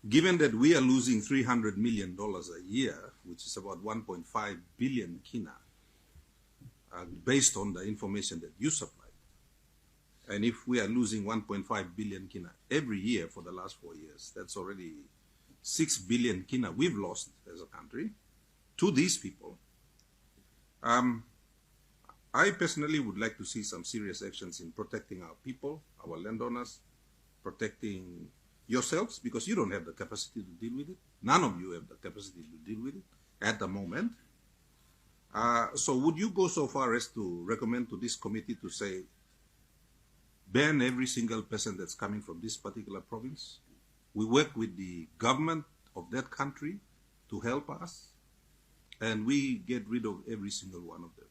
Given that we are losing $300 million a year, which is about 1.5 billion kina, based on the information that you supplied, and if we are losing 1.5 billion kina every year for the last 4 years, that's already 6 billion kina we've lost as a country to these people. I personally would like to see some serious actions in protecting our people, our landowners, protecting yourselves, because you don't have the capacity to deal with it. None of you have the capacity to deal with it at the moment. So would you go so far as to recommend to this committee to say, ban every single person that's coming from this particular province? We work with the government of that country to help us, and we get rid of every single one of them.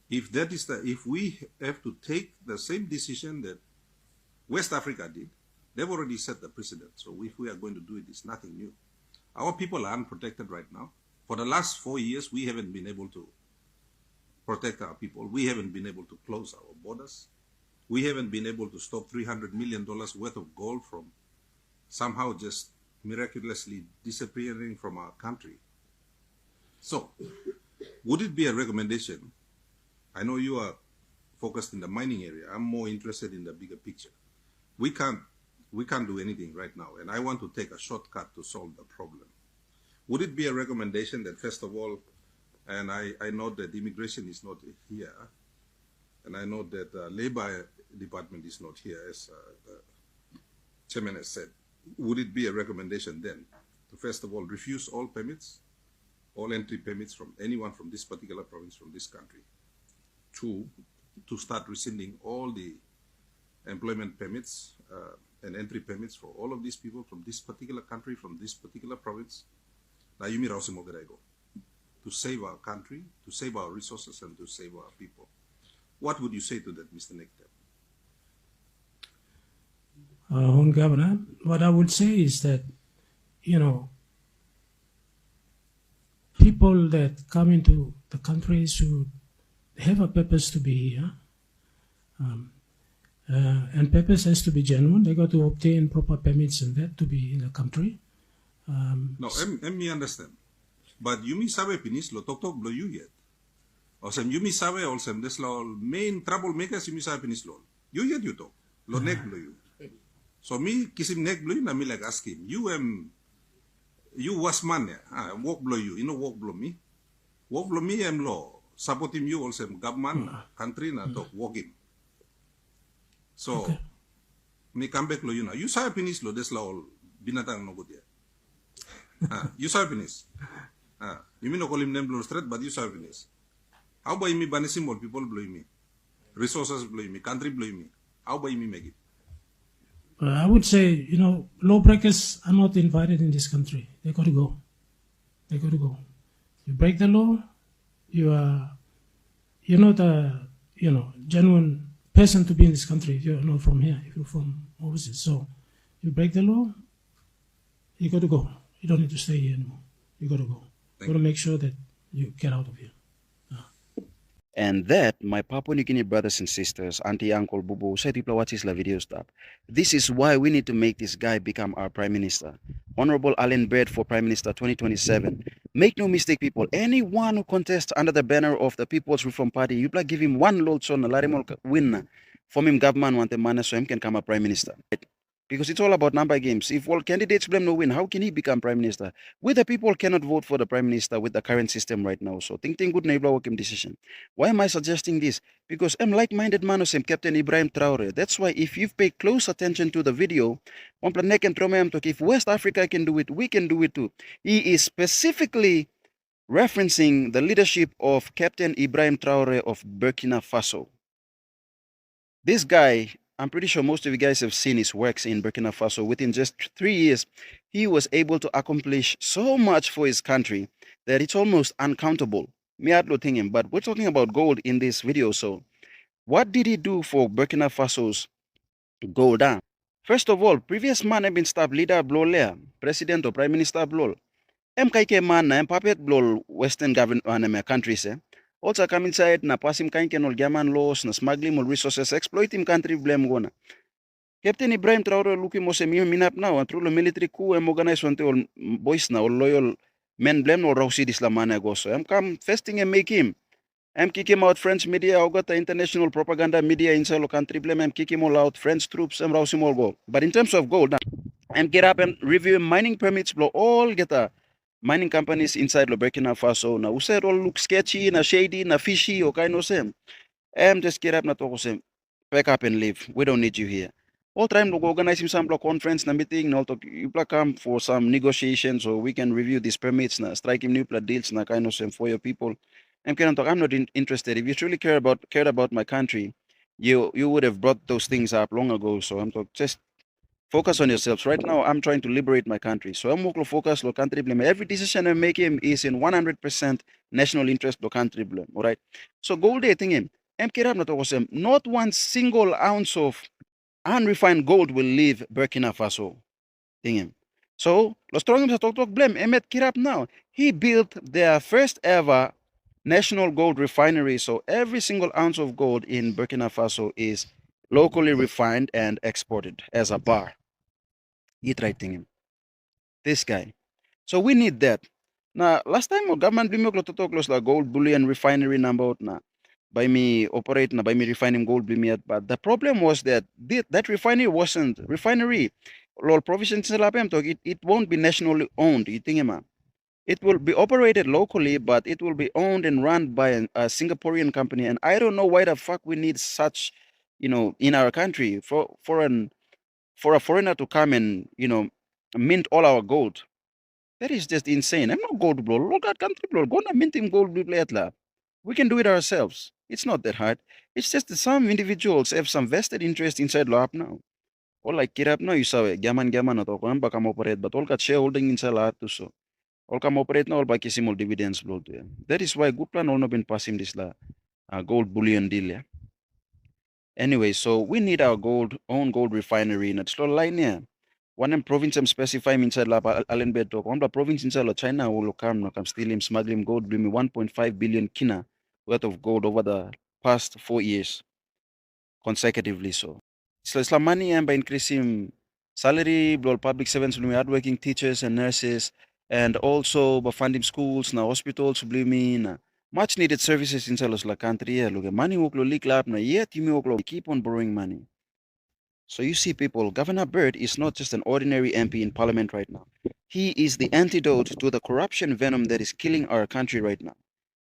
If that is if we have to take the same decision that West Africa did, they've already set the precedent. So if we are going to do it, it's nothing new. Our people are unprotected right now. For the last 4 years, we haven't been able to protect our people. We haven't been able to close our borders. We haven't been able to stop $300 million worth of gold from somehow just miraculously disappearing from our country. So, would it be a recommendation? I know you are focused in the mining area. I'm more interested in the bigger picture. We can't do anything right now, and I want to take a shortcut to solve the problem. Would it be a recommendation that, first of all, and I know that immigration is not here, and I know that the labor department is not here, as the chairman has said, would it be a recommendation then to, first of all, refuse all permits, all entry permits from anyone from this particular province, from this country? Two, to start rescinding all the employment permits and entry permits for all of these people from this particular country, from this particular province, to save our country, to save our resources, and to save our people. What would you say to that, Mr. Nectar? Hon Governor, what I would say is that, people that come into the country should have a purpose to be here. And purpose has to be genuine. They got to obtain proper permits and that to be in the country. No, let me understand. But you sabe pinis lo tok blow you yet. Osem you sabe also this lo main troublemakers you sabe pinis lo. You yet you talk. Lo neck blow you. So me kisim neck blow you na me like ask him. You was man walk blow you. You know walk blow me. Walk blow me lo. Support him you also government country na talk walk him. So me come back lo you know. You sabe pinis lo this lo binatang no good yet. You sabe pinis. You mean no call him name blow straight, but you sabe pinis. How by me banisim people blow me. Resources blow me, country blow me. How by me make it? I would say, lawbreakers are not invited in this country. They got to go. They got to go. You break the law, you're not a, genuine person to be in this country if you're not from here, if you're from overseas. So you break the law, you got to go. You don't need to stay here anymore. You got to go. You got to make sure that you get out of here. And that, my Papua New Guinea brothers and sisters, auntie, uncle, bubu, saya tipla watches la video stop. This is why we need to make this guy become our prime minister. Honorable Allan Bird for prime minister 2027. Make no mistake, people. Anyone who contests under the banner of the People's Reform Party, you give him one load son, let him win. Form him government, want the man so him can come a prime minister. Because it's all about number games. If all candidates blame no win, how can he become prime minister? We the people cannot vote for the prime minister with the current system right now. So think good neighbor work decision. Why am I suggesting this? Because I'm like-minded man of Captain Ibrahim Traoré. That's why if you've paid close attention to the video, if West Africa can do it, we can do it too. He is specifically referencing the leadership of Captain Ibrahim Traoré of Burkina Faso. This guy, I'm pretty sure most of you guys have seen his works in Burkina Faso. Within just 3 years, he was able to accomplish so much for his country that it's almost uncountable. But we're talking about gold in this video. So what did he do for Burkina Faso's gold? First of all, previous man have been stabbed leader Blolea, president or prime minister Blol. MKK man na puppet Blol Western government countries. Also come inside na pass him kain kenol gaman laws na smuggling more resources exploit him country blame gona. Captain Ibrahim Traoré looking mo se minap now, and through the military coup and organize one all boys now, loyal men blame or Rausi Islamana go. So I'm come festing and make him. I'm kick him out French media, I got the international propaganda media inside the country blame, I'm kick him all out, French troops, and Rausi all go. But in terms of gold, I'm get up and review mining permits, blow all get a mining companies inside the Burkina Faso. Now, who said all look sketchy, na shady, na fishy, or kind of same. I'm just get up na talk same. Pack up and leave. We don't need you here. All time to organize some conference na meeting, no talk you come for some negotiations so we can review these permits, na striking new deals na kind of same for your people. I'm not interested. If you truly cared about my country, you would have brought those things up long ago. So I'm talk just focus on yourselves. Right now, I'm trying to liberate my country. So I'm going to focus on country blame. Every decision I'm making is in 100% national interest of country blame. All right. So gold dating him. Not one single ounce of unrefined gold will leave Burkina Faso. Thing him. So los strong talk blame Emet Kirap now. He built their first ever national gold refinery. So every single ounce of gold in Burkina Faso is locally refined and exported as a bar. Eat right thing him. This guy. So we need that. Now, last time government blimok lo totok la gold bullion refinery number na by me operate na by me refining gold blimiat. But the problem was that that refinery wasn't refinery. Lol provisions it won't be nationally owned. You think it will be operated locally, but it will be owned and run by a Singaporean company. And I don't know why the fuck we need such, in our country for a foreigner to come and mint all our gold. That is just insane. I'm not gold blow. Look at country blow. Go na mint him gold blue. We can do it ourselves. It's not that hard. It's just that some individuals have some vested interest inside Loap now. All like kirap now, you saw it. Gaman na to. Kung baka operate, but all got shareholding inside lahat to so. All kam operate na all by kisimol dividends blow to. That is why good plan all not been passing this gold bullion deal. Yeah. Anyway, so we need our own gold refinery in a slow line here. One province I'm specifying inside la Allan Bird talk. One province inside la China will come steal him, smuggle him gold, bring me 1.5 billion kina worth of gold over the past 4 years consecutively. So it's la money and by increasing salary, public servants, hardworking teachers and nurses, and also by funding schools, na hospitals, much needed services inside la country. Look at money wuklo leak lab na yet you keep on borrowing money. So you see, people, Governor Bird is not just an ordinary MP in Parliament right now. He is the antidote to the corruption venom that is killing our country right now.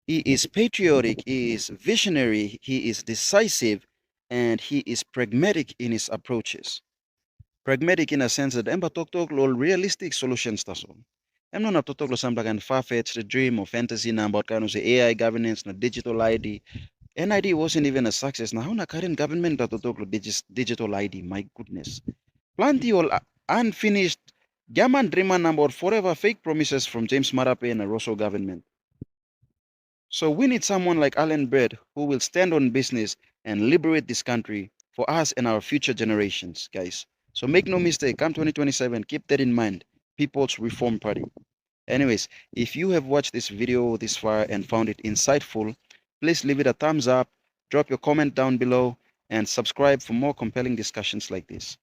He is patriotic, he is visionary, he is decisive, and he is pragmatic in his approaches. Pragmatic in a sense that emba tok lol realistic solutions taso. I'm not talk lo some far-fetched dream or fantasy na about kind of AI governance na digital ID. NID wasn't even a success. Now, na current government datotoklo digital ID, my goodness. Plenty all unfinished Gaman dreamer number forever fake promises from James Marape and a Rosso government. So we need someone like Allan Bird who will stand on business and liberate this country for us and our future generations, guys. So make no mistake, come 2027, keep that in mind. People's Reform Party. Anyways, if you have watched this video this far and found it insightful, please leave it a thumbs up, drop your comment down below, and subscribe for more compelling discussions like this.